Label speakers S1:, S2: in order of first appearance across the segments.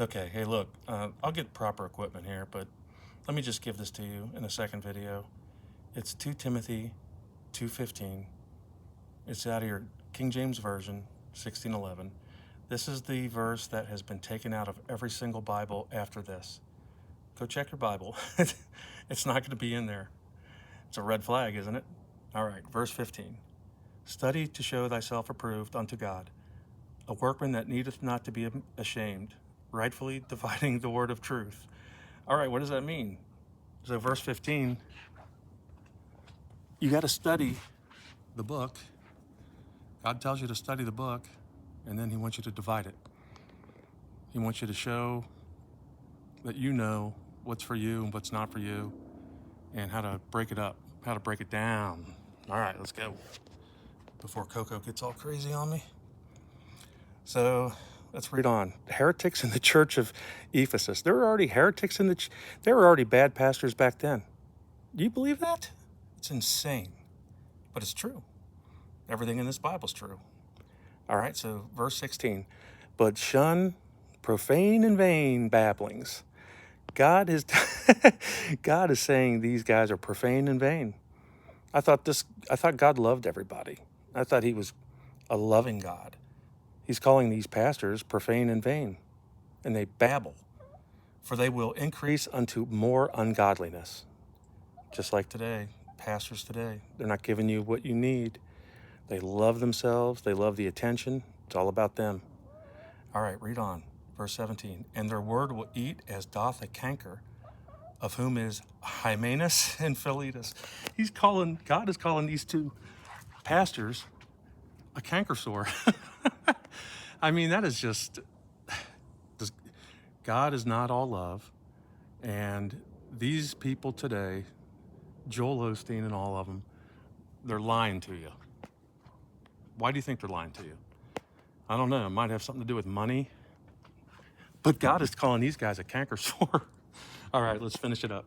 S1: Okay, hey look, I'll get proper equipment here, but let me just give this to you in a second video. It's 2 Timothy 2:15. It's out of your King James Version, 1611. This is the verse that has been taken out of every single Bible after this. Go check your Bible. It's not going to be in there. It's a red flag, isn't it? All right, verse 15. Study to show thyself approved unto God, a workman that needeth not to be ashamed, rightfully dividing the word of truth. All right, what does that mean? So verse 15, you got to study the book. God tells you to study the book, and then he wants you to divide it. He wants you to show that you know what's for you and what's not for you, and how to break it up, how to break it down. All right, let's go. Before Coco gets all crazy on me. So let's read on. Heretics in the church of Ephesus. There were already heretics in there were already bad pastors back then. Do you believe that? It's insane, but it's true. Everything in this Bible is true. All right, so verse 16. But shun profane and vain babblings. God is God is saying these guys are profane and vain. I thought God loved everybody. I thought he was a loving God. He's calling these pastors profane and vain, and they babble, for they will increase unto more ungodliness. Just like today, pastors today, they're not giving you what you need. They love themselves. They love the attention. It's all about them. All right, read on. Verse 17. And their word will eat as doth a canker, of whom is Hymenaeus and Philetus. God is calling these two pastors a canker sore. I mean, that is just, God is not all love. And these people today, Joel Osteen and all of them, they're lying to you. Why do you think they're lying to you? I don't know. It might have something to do with money. But God is calling these guys a canker sore. All right, let's finish it up.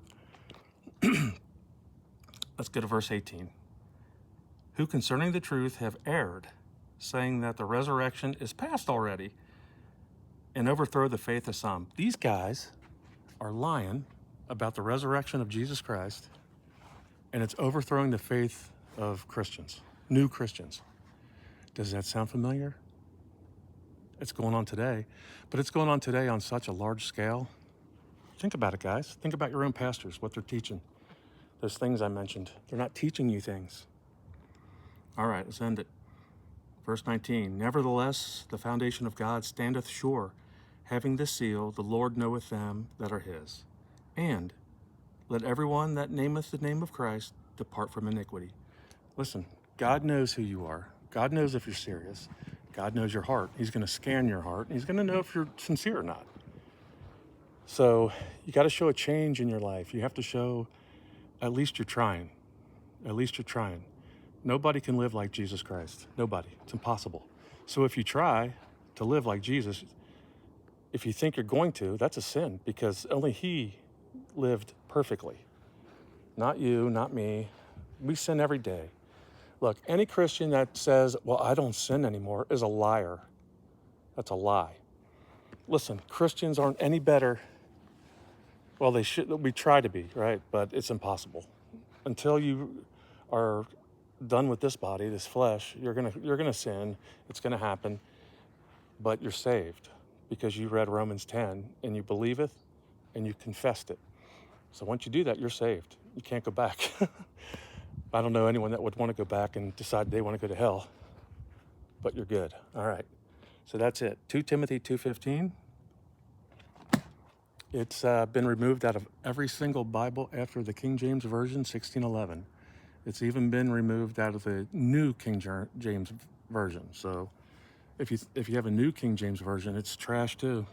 S1: Let's go to verse 18. Who concerning the truth have erred, saying that the resurrection is past already, and overthrow the faith of some. These guys are lying about the resurrection of Jesus Christ, and it's overthrowing the faith of Christians, new Christians. Does that sound familiar? It's going on today, but it's going on today on such a large scale. Think about it, guys. Think about your own pastors, what they're teaching. Those things I mentioned, they're not teaching you things. All right, let's end it. Verse 19, nevertheless, the foundation of God standeth sure, having this seal, the Lord knoweth them that are his. And let everyone that nameth the name of Christ depart from iniquity. Listen, God knows who you are. God knows if you're serious. God knows your heart. He's going to scan your heart. He's going to know if you're sincere or not. So you got to show a change in your life. You have to show at least you're trying. At least you're trying. Nobody can live like Jesus Christ. Nobody. It's impossible. So if you try to live like Jesus, if you think you're going to, that's a sin, because only he lived perfectly. Not you, not me. We sin every day. Look, any Christian that says, well, I don't sin anymore, is a liar. That's a lie. Listen, Christians aren't any better. Well, they should. We try to be, right? But it's impossible. Until you are done with this body, this flesh, you're gonna sin. It's gonna happen. But you're saved because you read Romans 10 and you believe it and you confessed it. So once you do that, you're saved. You can't go back. I don't know anyone that would want to go back and decide they want to go to hell. But you're good. All right. So that's it. 2 Timothy 2:15. It's been removed out of every single Bible after the King James Version, 1611. It's even been removed out of the new King James Version. So if you have a new King James Version, it's trash too.